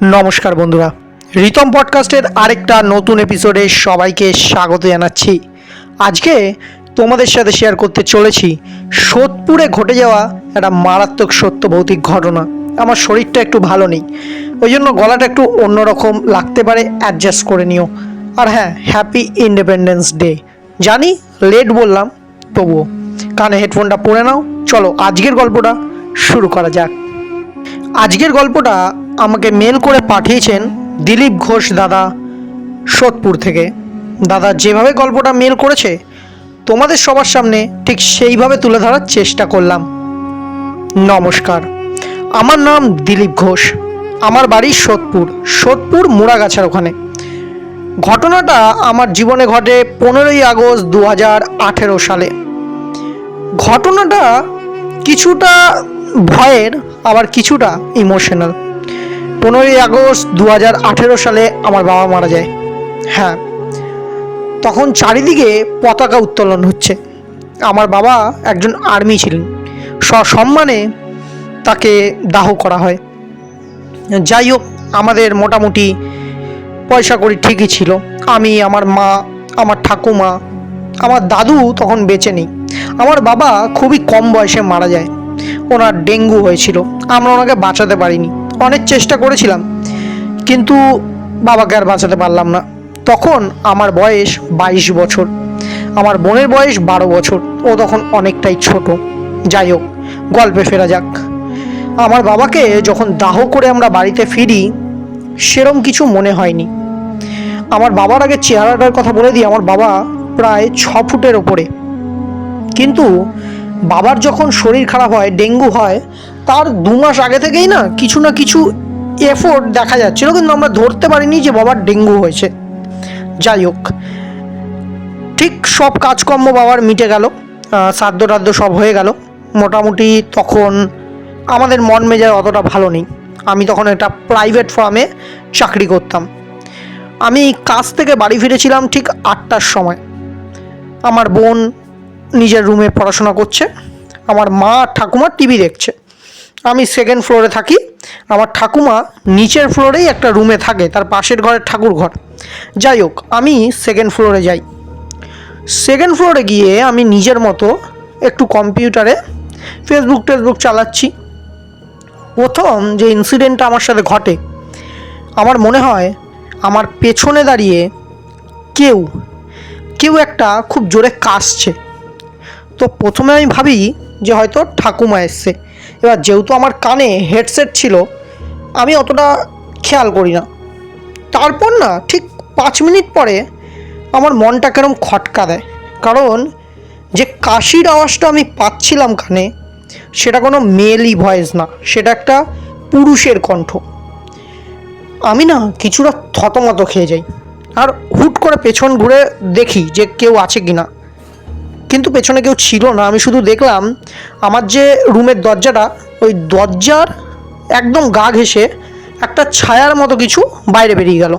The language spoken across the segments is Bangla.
নমস্কার বন্ধুরা, রিতম পডকাস্টের আরেকটা নতুন এপিসোডে সবাইকে স্বাগত জানাচ্ছি। আজকে তোমাদের সাথে শেয়ার করতে চলেছি সোদপুরে ঘটে যাওয়া একটা মারাত্মক সত্য ভৌতিক ঘটনা। আমার শরীরটা একটু ভালো নেই, ওই জন্য গলাটা একটু অন্যরকম লাগতে পারে, অ্যাডজাস্ট করে নিও। আর হ্যাঁ, হ্যাপি ইন্ডিপেন্ডেন্স ডে। জানি লেট বললাম, তবুও কানে হেডফোনটা পরে নাও। চলো আজকের গল্পটা শুরু করা যাক। আজকের গল্পটা আমাকে মেল করে পাঠিয়েছেন দিলীপ ঘোষ দাদা, সোদপুর থেকে। দাদা যেভাবে গল্পটা মেল করেছে তোমাদের সবার সামনে ঠিক সেইভাবে তুলে ধরার চেষ্টা করলাম। নমস্কার, আমার নাম দিলীপ ঘোষ। আমার বাড়ি সোদপুর মুড়াগাছার ওখানে। ঘটনাটা আমার জীবনে ঘটে 15ই আগস্ট 2018 সালে। ঘটনাটা কিছুটা ভয়ের, আবার কিছুটা ইমোশনাল। 15ই আগস্ট 2018 সালে আমার বাবা মারা যায়। হ্যাঁ, তখন চারিদিকে পতাকা উত্তোলন হচ্ছে। আমার বাবা একজন আর্মি ছিলেন, সসম্মানে তাকে দাহ করা হয়। যাই হোক, আমাদের মোটামুটি পয়সা কড়ি ঠিকই ছিল। আমি, আমার মা, আমার ঠাকুমা, আমার দাদু তখন বেঁচে নেই। আমার বাবা খুবই কম বয়সে মারা যায়। ওনার ডেঙ্গু হয়েছিল, আমরা ওনাকে বাঁচাতে পারিনি। অনেক চেষ্টা করেছিলাম, কিন্তু বাবাকে আর বাঁচাতে পারলাম না। তখন আমার বয়স 22 বছর, আমার বোনের বয়স 12 বছর। ও তখন অনেকটাই ছোট। যাই হোক, গল্পে ফেরা যাক। আমার বাবাকে যখন দাহ করে আমরা বাড়িতে ফিরি, সেরম কিছু মনে হয়নি। আমার বাবার আগে চেহারাটার কথা বলে দিই। আমার বাবা প্রায় 6 ফুটের ওপরে, কিন্তু বাবার যখন শরীর খারাপ হয়, ডেঙ্গু হয়, তার 2 মাস আগে থেকেই না কিছু এফোর্ট দেখা যাচ্ছিল, কিন্তু আমরা ধরতে পারিনি যে বাবার ডেঙ্গু হয়েছে। যাই হোক, ঠিক সব কাজকর্ম বাবার মিটে গেল, শ্রাদ্ধ টাদ্ধ সব হয়ে গেল। মোটামুটি তখন আমাদের মন মেজাজ অতটা ভালো নেই। আমি তখন একটা প্রাইভেট ফার্মে চাকরি করতাম। আমি কাজ থেকে বাড়ি ফিরেছিলাম ঠিক 8টার সময়। আমার বোন নিজের রুমে পড়াশোনা করছে, আমার মা ঠাকুমা টিভি দেখছে। আমি সেকেন্ড ফ্লোরে থাকি, আমার ঠাকুমা নিচের ফ্লোরেই একটা রুমে থাকে, তার পাশের ঘরের ঠাকুর ঘর। যাই হোক, আমি সেকেন্ড ফ্লোরে যাই। সেকেন্ড ফ্লোরে গিয়ে আমি নিজের মতো একটু কম্পিউটারে ফেসবুক চালাচ্ছি। প্রথম যে ইনসিডেন্টটা আমার সাথে ঘটে, আমার মনে হয় আমার পেছনে দাঁড়িয়ে কেউ একটা খুব জোরে কাশছে। তো প্রথমে আমি ভাবি যে হয়তো ঠাকুমা এসছে। এবার যেহেতু আমার কানে হেডসেট ছিল, আমি অতটা খেয়াল করি না। তারপর না ঠিক 5 মিনিট পরে আমার মনটা কেরম খটকা দেয়, কারণ যে কাশির আওয়াজটা আমি পাচ্ছিলাম কানে, সেটা কোনো মেলই ভয়েস না, সেটা একটা পুরুষের কণ্ঠ। আমি না কিছুটা থতমত খেয়ে যাই, আর হুট করে পেছন ঘুরে দেখি যে কেউ আছে কি না। কিন্তু পেছনে কেউ ছিল না। আমি শুধু দেখলাম আমার যে রুমের দরজাটা, ওই দরজার একদম গা ঘেঁষে একটা ছায়ার মতো কিছু বাইরে বেরিয়ে গেল।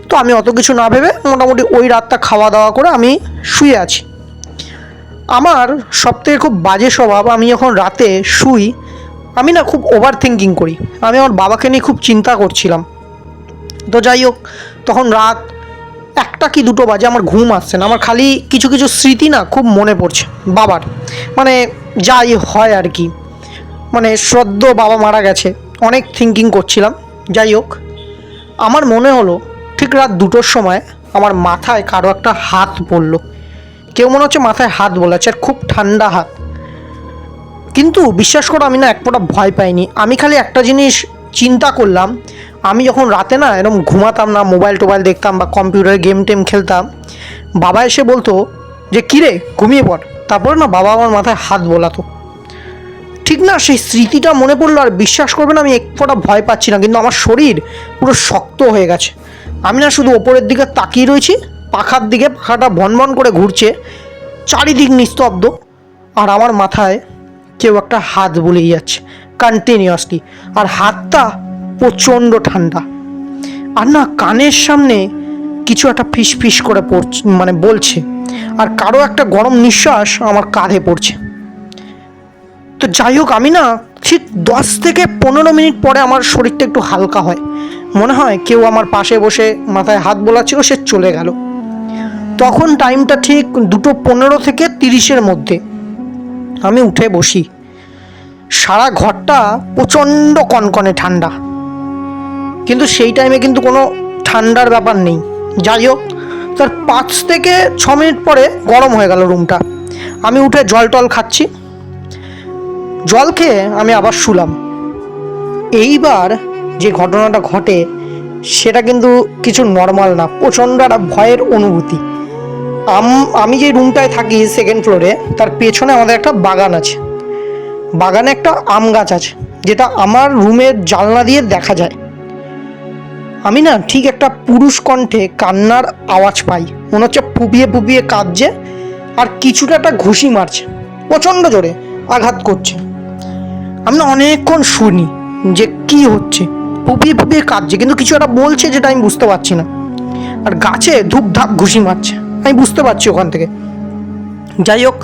তো আমি অত কিছু না ভেবে মোটামুটি ওই রাতটা খাওয়া দাওয়া করে আমি শুয়ে আছি। আমার সবথেকে খুব বাজে স্বভাব, আমি যখন রাতে শুই, আমি না খুব ওভার থিঙ্কিং করি। আমি আমার বাবাকে নিয়ে খুব চিন্তা করছিলাম। তো যাই হোক, তখন রাত 1টা কি 2টো বাজে, আমার ঘুম আসছে না। আমার খালি কিছু স্মৃতি না খুব মনে পড়ছে বাবার, মানে যাই হয় আর কি, মানে সদ্য বাবা মারা গেছে, অনেক থিঙ্কিং করছিলাম। যাই হোক, আমার মনে হলো ঠিক রাত 2টোর সময় আমার মাথায় কারো একটা হাত পড়লো। কেউ মনে হচ্ছে মাথায় হাত বোলাচ্ছে, আর খুব ঠান্ডা হাত। কিন্তু বিশ্বাস করো, আমি না এক ফোঁটা ভয় পাইনি। আমি খালি একটা জিনিস চিন্তা করলাম, আমি যখন রাতে না এরকম ঘুমাতাম না, মোবাইল টোবাইল দেখতাম বা কম্পিউটারে গেম টেম খেলতাম, বাবা এসে বলতো যে কিরে ঘুমিয়ে পড়, তারপরে না বাবা আমার মাথায় হাত বোলাতো। ঠিক না, সেই স্মৃতিটা মনে পড়লো, আর বিশ্বাস করবে না, আমি এক ফোঁটা ভয় পাচ্ছি না, কিন্তু আমার শরীর পুরো শক্ত হয়ে গেছে। আমি না শুধু ওপরের দিকে তাকিয়ে রয়েছি, পাখার দিকে, পাখাটা ভনভন করে ঘুরছে, চারিদিক নিস্তব্ধ, আর আমার মাথায় কেউ একটা হাত বুলিয়ে যাচ্ছে কন্টিনিউয়াসলি, আর হাতটা প্রচণ্ড ঠান্ডা। আর না কানের সামনে কিছু একটা ফিস ফিস করে পড়ছে, মানে বলছে, আর কারো একটা গরম নিঃশ্বাস আমার কাঁধে পড়ছে। তো যাই হোক, আমি না ঠিক 10 থেকে 15 মিনিট পরে আমার শরীরটা একটু হালকা হয়, মনে হয় কেউ আমার পাশে বসে মাথায় হাত বোলাচ্ছিল, সে চলে গেল। তখন টাইমটা ঠিক 2:15 থেকে 30-এর মধ্যে। আমি উঠে বসি, সারা ঘরটা প্রচণ্ড কনকনে ঠান্ডা, কিন্তু সেই টাইমে কিন্তু কোনো ঠান্ডার ব্যাপার নেই। যাই হোক, তার 5 থেকে 6 মিনিট পরে গরম হয়ে গেল রুমটা। আমি উঠে জল টল খাচ্ছি, জল খেয়ে আমি আবার শুলাম। এইবার যে ঘটনাটা ঘটে সেটা কিন্তু কিছু নর্মাল না, প্রচণ্ড একটা ভয়ের অনুভূতি। আমি যে রুমটায় থাকি সেকেন্ড ফ্লোরে, তার পেছনে আমাদের একটা বাগান আছে। বাগানে একটা আম গাছ আছে, যেটা আমার রুমের জানলা দিয়ে দেখা যায়। আমি না ঠিক একটা পুরুষ কণ্ঠে কান্নার আওয়াজ পাই, মনে হচ্ছে ফুপিয়ে ফুপিয়ে কাঁদছে আর কিছুটা একটা ঘুষি মারছে, প্রচণ্ড জোরে আঘাত করছে। আমি না অনেকক্ষণ শুনি যে কি হচ্ছে, ফুপিয়ে ফুপিয়ে কাঁদছে, কিন্তু কিছু একটা বলছে যেটা আমি বুঝতে পারছি না। আর গাছে ধূপধাপ ঘুষি মারছে, আমি বুঝতে পারছি ওখান থেকে। যাই হোক,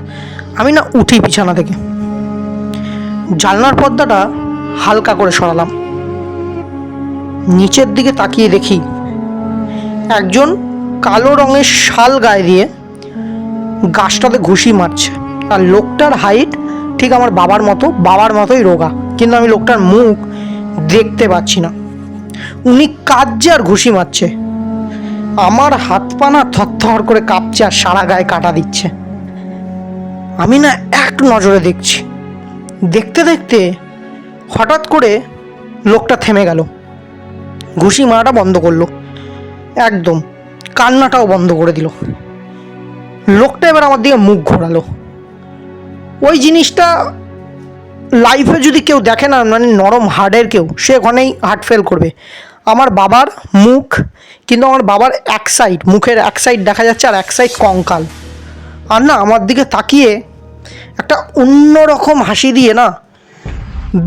আমি না উঠি বিছানা থেকে, জানলার পর্দাটা হালকা করে সরালাম, নিচের দিকে তাকিয়ে দেখি একজন কালো রঙের শাল গায়ে দিয়ে গাছটাতে ঘুষি মারছে। আর লোকটার হাইট ঠিক আমার বাবার মতোই রোগা, কিন্তু আমি লোকটার মুখ দেখতে পাচ্ছি না। উনি কাঁদছে আর ঘুষি মারছে। আমার হাত পা না থরথর করে কাঁপছে আর সারা গায়ে কাটা দিচ্ছে। আমি না এক নজরে দেখছি, দেখতে দেখতে হঠাৎ করে লোকটা থেমে গেল, ঘুষি মারাটা বন্ধ করলো, একদম কান্নাটাও বন্ধ করে দিল। লোকটা এবার আমার দিকে মুখ ঘোরালো। ওই জিনিসটা লাইফে যদি কেউ দেখে না, মানে নরম হার্টের কেউ, সে ওখানেই হার্ট ফেল করবে। আমার বাবার মুখ, কিন্তু আমার বাবার এক সাইড, মুখের এক সাইড দেখা যাচ্ছে আর এক সাইড কঙ্কাল। আর না আমার দিকে তাকিয়ে একটা অন্যরকম হাসি দিয়ে না,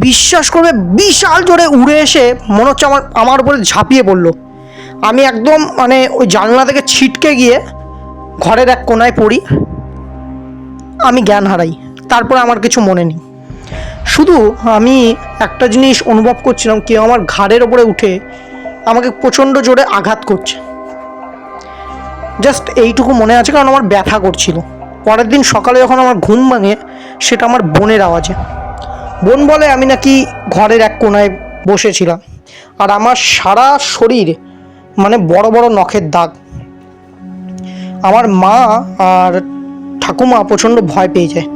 বিশ্বাস করবে বিশাল জোরে উড়ে এসে মনে হচ্ছে আমার উপরে ঝাঁপিয়ে পড়লো। আমি একদম মানে ওই জানলা থেকে ছিটকে গিয়ে ঘরের এক কোনায় পড়ি, আমি জ্ঞান হারাই। তারপরে আমার কিছু মনে নেই, শুধু আমি একটা জিনিস অনুভব করছিলাম, কেউ আমার ঘাড়ের ওপরে উঠে আমাকে প্রচণ্ড জোরে আঘাত করছে। জাস্ট এইটুকু মনে আছে, কারণ আমার ব্যথা করছিল। পরের দিন সকালে যখন আমার ঘুম ভাঙে, সেটা আমার বোনের আওয়াজে। বোন বলে আমি নাকি ঘরের এক কোনায় বসেছিলাম, আর আমার সারা শরীর মানে বড় বড় নখের দাগ। আমার মা আর ঠাকুমা প্রচণ্ড ভয় পেয়ে যায়।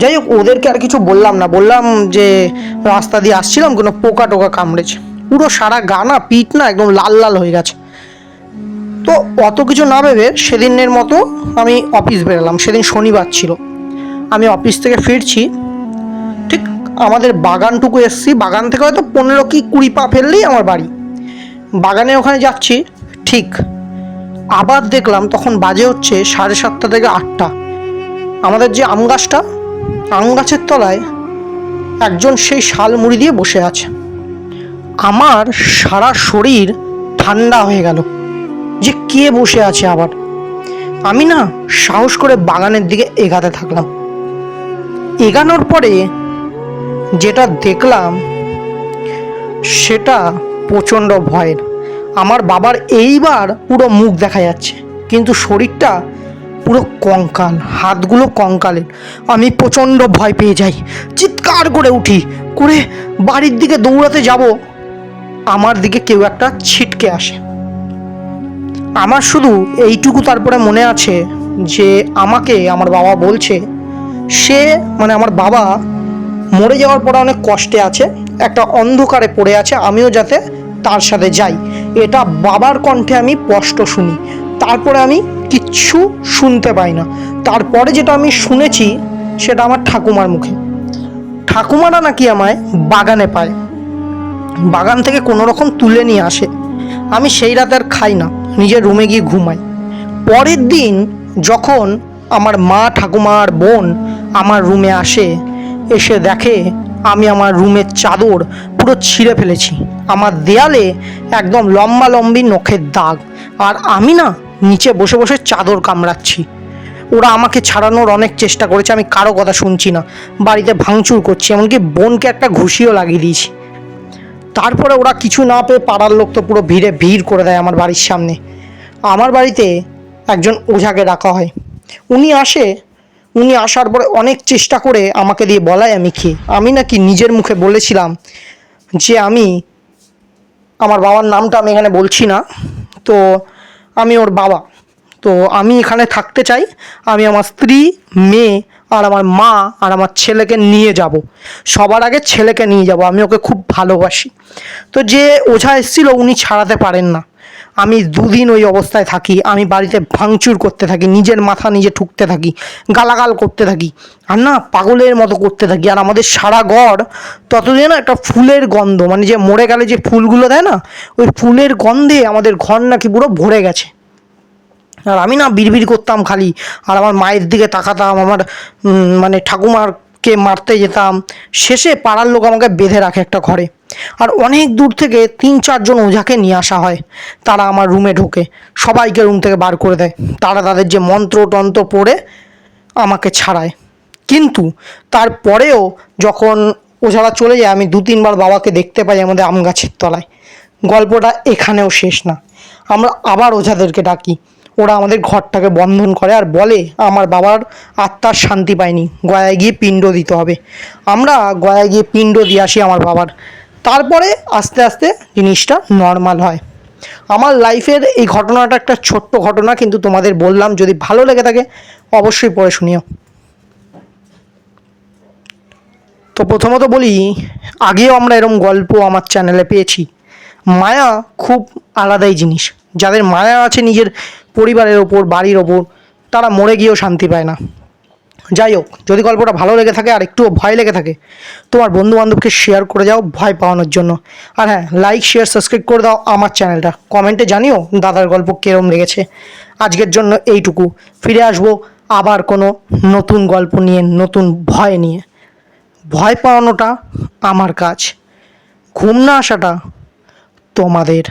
যাই হোক, ওদেরকে আর কিছু বললাম না, বললাম যে রাস্তা দিয়ে আসছিলাম, কোনো পোকা টোকা কামড়েছে। পুরো সারা গা না, পিঠ না একদম লাল লাল হয়ে গেছে। তো অত কিছু না ভেবে সেদিনের মতো আমি অফিস বেরোলাম। সেদিন শনিবার ছিল। আমি অফিস থেকে ফিরছি, ঠিক আমাদের বাগানটুকু এসছি, বাগান থেকে হয়তো 15 কি 20 পা ফেললেই আমার বাড়ি। বাগানে ওখানে যাচ্ছি, ঠিক আবার দেখলাম তখন বাজে হচ্ছে 7:30 থেকে 8টা। আমাদের যে আম গাছের তলায় একজন সেই শাল মুড়ি দিয়ে বসে আছে। আমার সারা শরীর ঠান্ডা হয়ে গেল যে কে বসে আছে আবার। আমি না সাহস করে বাগানের দিকে এগাতে থাকলাম। এগানোর পরে যেটা দেখলাম সেটা প্রচণ্ড ভয়ের। আমার বাবার এইবার পুরো মুখ দেখা যাচ্ছে, কিন্তু শরীরটা পুরো কঙ্কাল, হাতগুলো কঙ্কালের। আমি প্রচণ্ড ভয় পেয়ে যাই, চিৎকার করে উঠি, করে বাড়ির দিকে দৌড়াতে যাব, আমার দিকে কেউ একটা ছিটকে আসে। আমার শুধু এইটুকু তারপরে মনে আছে যে আমাকে আমার বাবা বলছে, সে মানে আমার বাবা মরে যাওয়ার পরে অনেক কষ্টে আছে, একটা অন্ধকারে পড়ে আছে, আমিও যাতে তার সাথে যাই। এটা বাবার কণ্ঠে আমি স্পষ্ট শুনি, তারপরে আমি কিচ্ছু শুনতে পাই না। তারপরে যেটা আমি শুনেছি সেটা আমার ঠাকুমার মুখে। ঠাকুমারা নাকি আমায় বাগানে পায়, বাগান থেকে কোনো রকম তুলে নিয়ে আসে। আমি সেই রাতে আর খাই না, নিজের রুমে গিয়ে ঘুমাই। পরের দিন যখন আমার মা, ঠাকুমা আর বোন আমার রুমে আসে, এসে দেখে আমি আমার রুমের চাদর পুরো ছিঁড়ে ফেলেছি, আমার দেয়ালে একদম লম্বা লম্বি নখের দাগ, আর আমি না নিচে বসে বসে চাদর কামড়াচ্ছি। ওরা আমাকে ছাড়ানোর অনেক চেষ্টা করেছে, আমি কারো কথা শুনছি না, বাড়িতে ভাঙচুর করছি, এমনকি বোনকে একটা ঘুষিও লাগিয়ে দিয়েছি। তারপরে ওরা কিছু না পেয়ে পাড়ার লোক তো পুরো ভিড় করে দেয় আমার বাড়ির সামনে। আমার বাড়িতে একজন ওঝাকে ডাকা হয়। উনি আসে, উনি আসার পরে অনেক চেষ্টা করে আমাকে দিয়ে বলায় আমি কি আমি নাকি নিজের মুখে বলেছিলাম যে আমি আমার বাবার নামটা আমি এখানে বলছি না, তো আমি ওর বাবা, তো আমি এখানে থাকতে চাই, আমি আমার স্ত্রী, মেয়ে আর আমার মা আর আমার ছেলেকে নিয়ে যাব, সবার আগে ছেলেকে নিয়ে যাব, আমি ওকে খুব ভালোবাসি। তো যে ওঝা এসেছিল উনি ছাড়াতে পারেন না। আমি দুদিন ওই অবস্থায় থাকি, আমি বাড়িতে ভাঙচুর করতে থাকি, নিজের মাথা নিজে ঠুকতে থাকি, গালাগাল করতে থাকি, আর না পাগলের মতো করতে থাকি। আর আমাদের সারা ঘর ততদিন না একটা ফুলের গন্ধ, মানে যে মরে গেলে যে ফুলগুলো দেয় না, ওই ফুলের গন্ধে আমাদের ঘর নাকি পুরো ভরে গেছে। আর আমি না বিড়বিড় করতাম খালি, আর আমার মায়ের দিকে তাকাতাম, আমার মানে ঠাকুমারকে মারতে যেতাম। শেষে পাড়ার লোক আমাকে বেঁধে রাখে একটা ঘরে, আর অনেক দূর থেকে 3-4 জন ওঝাকে নিয়ে আসা হয়। তারা আমার রুমে ঢোকে, সবাইকে রুম থেকে বার করে দেয়, তারা তাদের যে মন্ত্র টন্ত্র পড়ে আমাকে ছাড়ায়। কিন্তু তারপরেও যখন ওঝারা চলে যায়, আমি 2-3 বার বাবাকে দেখতে পাই আমাদের আম গাছের তলায়। গল্পটা এখানেও শেষ না, আমরা আবার ওঝাদেরকে ডাকি, ওরা আমাদের ঘরটাকে বন্ধন করে আর বলে আমার বাবার আত্মার শান্তি পায়নি, গয়ায় গিয়ে পিণ্ড দিতে হবে। আমরা গয়ায় গিয়ে পিণ্ড দিয়ে আসি আমার বাবার। তারপরে আস্তে আস্তে জিনিসটা নর্মাল হয়। আমার লাইফের এই ঘটনাটা একটা ছোট্ট ঘটনা, কিন্তু তোমাদের বললাম, যদি ভালো লেগে থাকে অবশ্যই পড়ে শুনিও। তো প্রথমত বলি, আগেও আমরা এরম গল্প আমার চ্যানেলে পেয়েছি। মায়া খুব আলাদাই জিনিস। যাদের মায়া আছে নিজের পরিবারের ওপর, বাড়ির ওপর, তারা মরে গিয়েও শান্তি পায় না। যাই হোক, যদি গল্পটা ভালো লেগে থাকে আর একটুও ভয় লেগে থাকে, তোমার বন্ধুবান্ধবকে শেয়ার করে যাও ভয় পাওয়ানোর জন্য। আর হ্যাঁ, লাইক শেয়ার সাবস্ক্রাইব করে দাও আমার চ্যানেলটা, কমেন্টে জানিও দাদার গল্প কীরকম লেগেছে। আজকের জন্য এইটুকু, ফিরে আসবো আবার কোনো নতুন গল্প নিয়ে, নতুন ভয় নিয়ে। ভয় পাওয়ানোটা আমার কাজ, ঘুম না আসাটা তোমাদের।